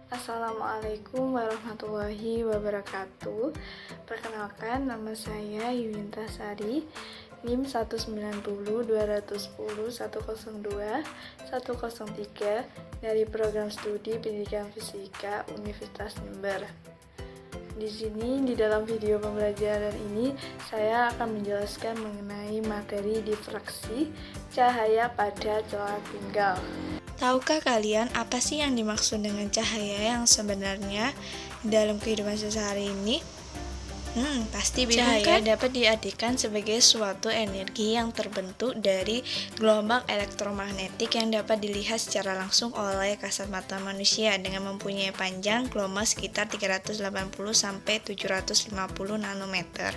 Assalamualaikum warahmatullahi wabarakatuh. Perkenalkan, nama saya Yuwinta Sari, NIM 190-210-102-103 dari Program Studi Pendidikan Fisika Universitas Jember. Di sini, di dalam video pembelajaran ini, saya akan menjelaskan mengenai materi difraksi cahaya pada celah tunggal. Tahukah kalian apa sih yang dimaksud dengan cahaya yang sebenarnya dalam kehidupan sehari ini? Pasti bingung kan? Cahaya dapat diartikan sebagai suatu energi yang terbentuk dari gelombang elektromagnetik yang dapat dilihat secara langsung oleh kasat mata manusia dengan mempunyai panjang gelombang sekitar 380-750 nanometer.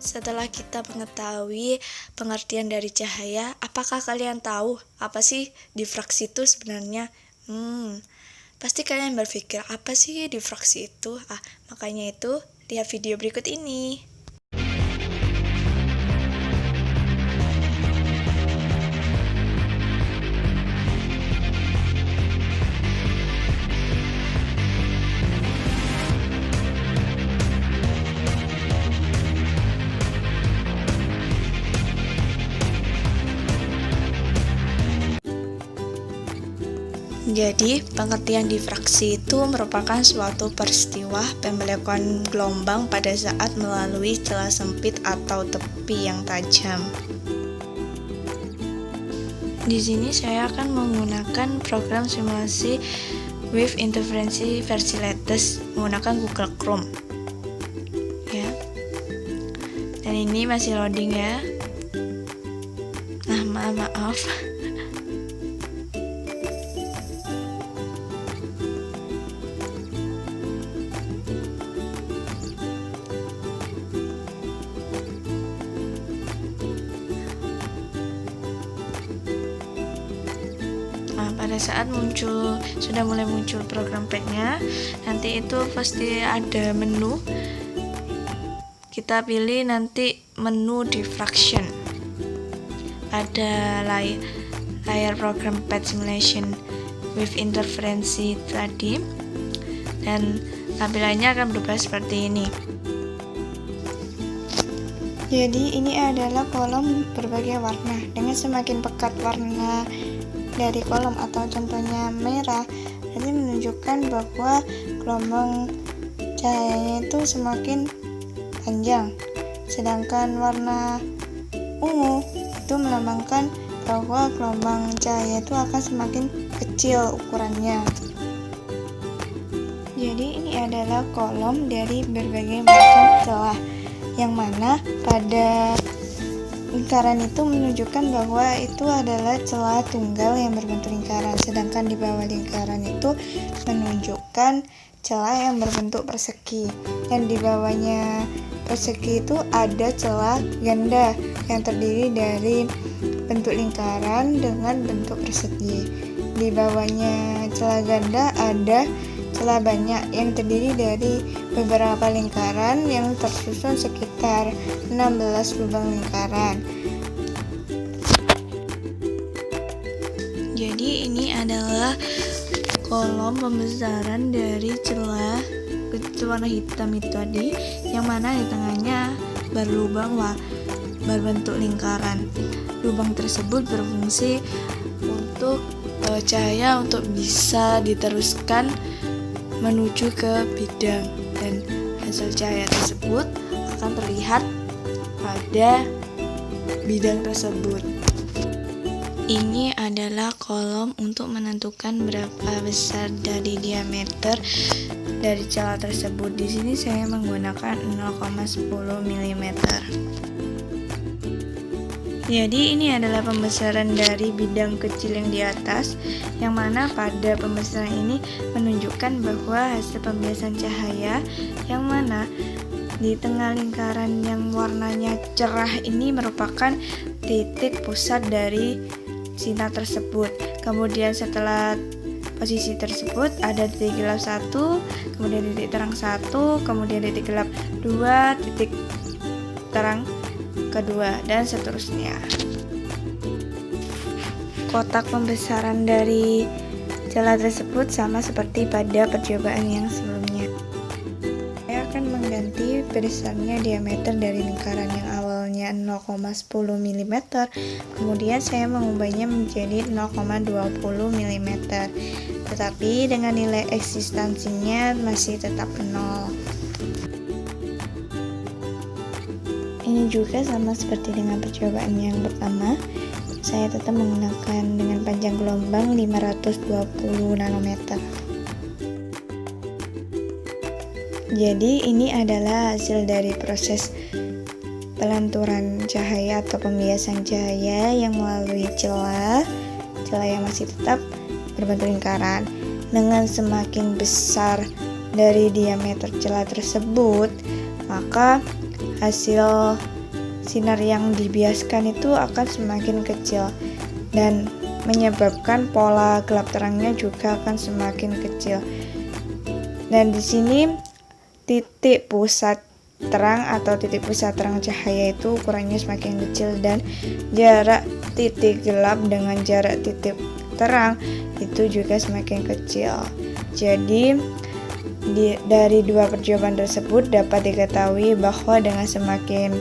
Setelah kita mengetahui pengertian dari cahaya, apakah kalian tahu apa sih difraksi itu sebenarnya? Pasti kalian berpikir, apa sih difraksi itu? Makanya itu, lihat video berikut ini. Jadi, pengertian difraksi itu merupakan suatu peristiwa pembelokkan gelombang pada saat melalui celah sempit atau tepi yang tajam. Di sini saya akan menggunakan program simulasi wave interference versi latest menggunakan Google Chrome. Ya. Dan ini masih loading ya. Maaf. Pada saat sudah mulai muncul program pad-nya, nanti itu pasti ada menu. Kita pilih nanti menu diffraction. Ada layar program pad simulation with interference tadi, dan tampilannya akan berubah seperti ini. Jadi ini adalah kolom berbagai warna. Dengan semakin pekat warna dari kolom atau contohnya merah, berarti menunjukkan bahwa gelombang cahayanya itu semakin panjang. Sedangkan warna ungu itu melambangkan bahwa gelombang cahaya itu akan semakin kecil ukurannya. Jadi ini adalah kolom dari berbagai macam celah, yang mana pada lingkaran itu menunjukkan bahwa itu adalah celah tunggal yang berbentuk lingkaran, sedangkan di bawah lingkaran itu menunjukkan celah yang berbentuk persegi, dan di bawahnya persegi itu ada celah ganda yang terdiri dari bentuk lingkaran dengan bentuk persegi. Di bawahnya celah ganda ada celah banyak yang terdiri dari beberapa lingkaran yang tersusun sekitar 16 lubang lingkaran. Jadi ini adalah kolom pembesaran dari celah warna hitam itu tadi, yang mana di tengahnya berbentuk lingkaran. Lubang tersebut berfungsi untuk cahaya untuk bisa diteruskan menuju ke bidang, dan hasil cahaya tersebut akan terlihat pada bidang tersebut. Ini adalah kolom untuk menentukan berapa besar dari diameter dari celah tersebut. Di sini saya menggunakan 0,10 mm. Jadi ini adalah pembesaran dari bidang kecil yang di atas, yang mana pada pembesaran ini menunjukkan bahwa hasil pembiasan cahaya yang mana di tengah lingkaran yang warnanya cerah ini merupakan titik pusat dari sinar tersebut. Kemudian setelah posisi tersebut ada titik gelap 1, kemudian titik terang 1, kemudian titik gelap 2, titik terang kedua, dan seterusnya. Kotak pembesaran dari celah tersebut sama seperti pada percobaan yang sebelumnya. Saya akan mengganti besarnya diameter dari lingkaran yang awalnya 0,10 mm, kemudian saya mengubahnya menjadi 0,20 mm, tetapi dengan nilai eksistensinya masih tetap 0. Ini juga sama seperti dengan percobaan yang pertama, saya tetap menggunakan dengan panjang gelombang 520 nanometer. Jadi ini adalah hasil dari proses pelanturan cahaya atau pembiasan cahaya yang melalui celah yang masih tetap berbentuk lingkaran. Dengan semakin besar dari diameter celah tersebut, maka hasil sinar yang dibiaskan itu akan semakin kecil dan menyebabkan pola gelap terangnya juga akan semakin kecil. Dan di sini titik pusat terang atau titik pusat terang cahaya itu ukurannya semakin kecil dan jarak titik gelap dengan jarak titik terang itu juga semakin kecil. Jadi dari dua percobaan tersebut dapat diketahui bahwa dengan semakin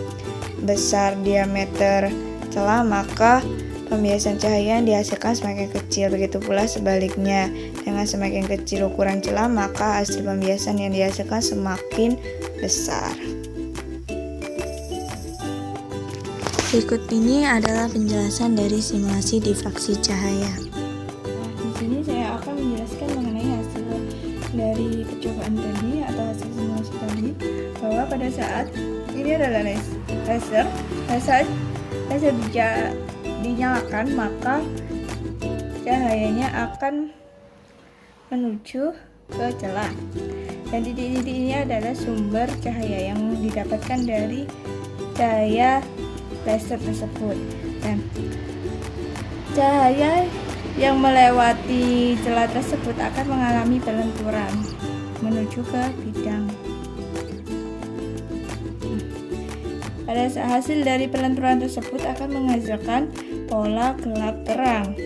besar diameter celah maka pembiasan cahaya yang dihasilkan semakin kecil. Begitu pula sebaliknya, dengan semakin kecil ukuran celah maka hasil pembiasan yang dihasilkan semakin besar. Berikut ini adalah penjelasan dari simulasi difraksi cahaya. Di sini saya akan menjelaskan mengenai hasil dari percobaan tadi atau hasil simulasi tadi, bahwa pada saat ini adalah laser dinyalakan maka cahayanya akan menuju ke celah, dan titik-titik ini adalah sumber cahaya yang didapatkan dari cahaya laser tersebut, dan cahaya yang melewati celah tersebut akan mengalami pelenturan menuju ke bidang. Pada hasil dari pelenturan tersebut akan menghasilkan pola gelap terang.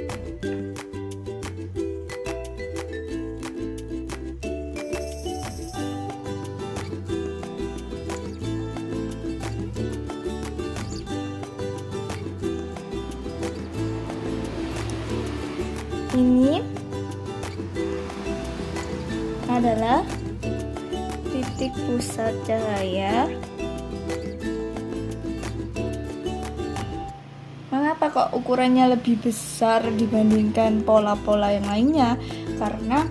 Ini adalah titik pusat cahaya. Mengapa kok ukurannya lebih besar dibandingkan pola-pola yang lainnya? Karena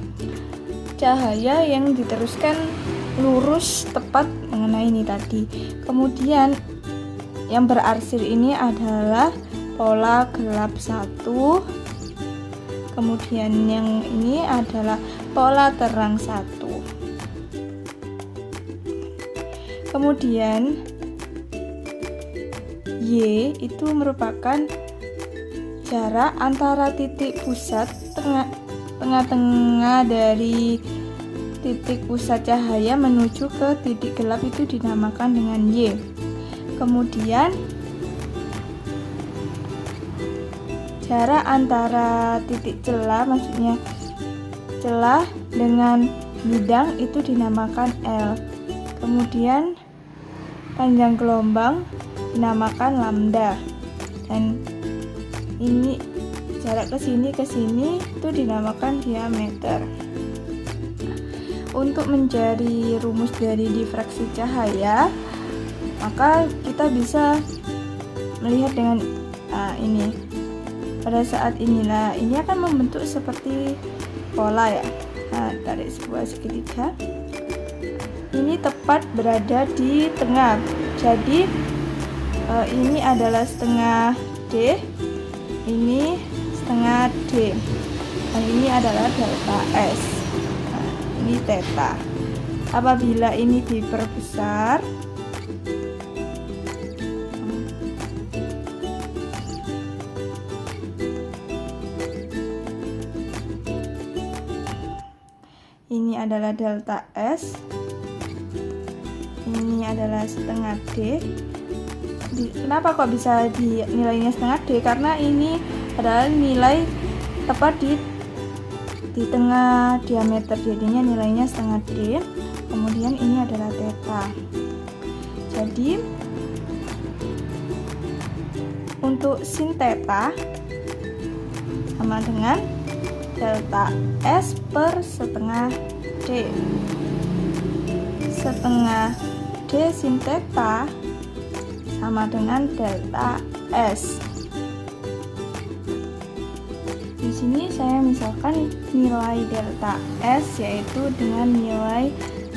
cahaya yang diteruskan lurus tepat mengenai ini tadi. Kemudian yang berarsir ini adalah pola gelap 1. Kemudian yang ini adalah pola terang 1. Kemudian Y itu merupakan jarak antara titik pusat tengah-tengah dari titik pusat cahaya menuju ke titik gelap, itu dinamakan dengan Y. Kemudian jarak antara titik celah, maksudnya celah dengan bidang, itu dinamakan L. Kemudian panjang gelombang dinamakan lambda, dan ini jarak ke sini itu dinamakan diameter. Untuk mencari rumus dari difraksi cahaya, maka kita bisa melihat dengan ini. Pada saat inilah ini akan membentuk seperti pola ya. Tarik sebuah segitiga. Ini tepat berada di tengah. Jadi ini adalah setengah D, ini setengah D, dan ini adalah delta S. Ini theta. Apabila ini diperbesar, ini adalah delta S, ini adalah setengah D. Kenapa kok bisa nilainya setengah D? Karena ini adalah nilai tepat di di tengah diameter, jadinya nilainya setengah D. Kemudian ini adalah theta. Jadi untuk sin theta sama dengan delta S per setengah D. Setengah D sin theta sama dengan delta S. Di sini saya misalkan nilai delta S yaitu dengan nilai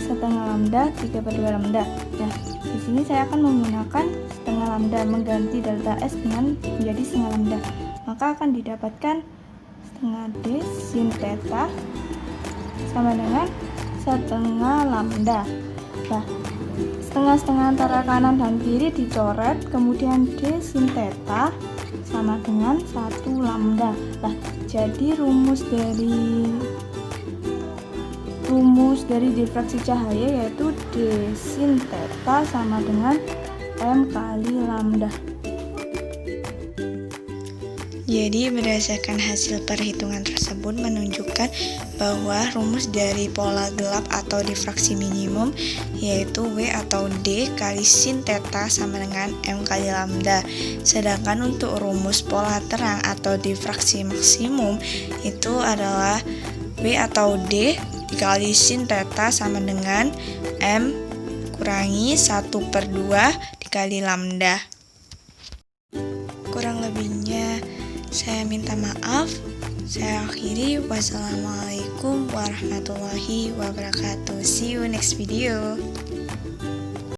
setengah lambda 3/2 lambda. Nah, di sini saya akan menggunakan setengah lambda, mengganti delta S dengan menjadi setengah lambda. Maka akan didapatkan setengah D sin theta sama dengan setengah lambda. Nah, setengah-setengah antara kanan dan kiri dicoret, kemudian D sin theta sama dengan 1 lambda. Nah, jadi rumus dari difraksi cahaya yaitu D sin theta sama dengan M kali lambda. Jadi berdasarkan hasil perhitungan tersebut menunjukkan bahwa rumus dari pola gelap atau difraksi minimum yaitu W atau D kali sin theta sama dengan M kali lambda. Sedangkan untuk rumus pola terang atau difraksi maksimum itu adalah W atau D dikali sin theta sama dengan M kurangi 1/2 dikali lambda. Kurang lebihnya saya minta maaf. Saya akhiri. Wassalamualaikum warahmatullahi wabarakatuh. See you next video.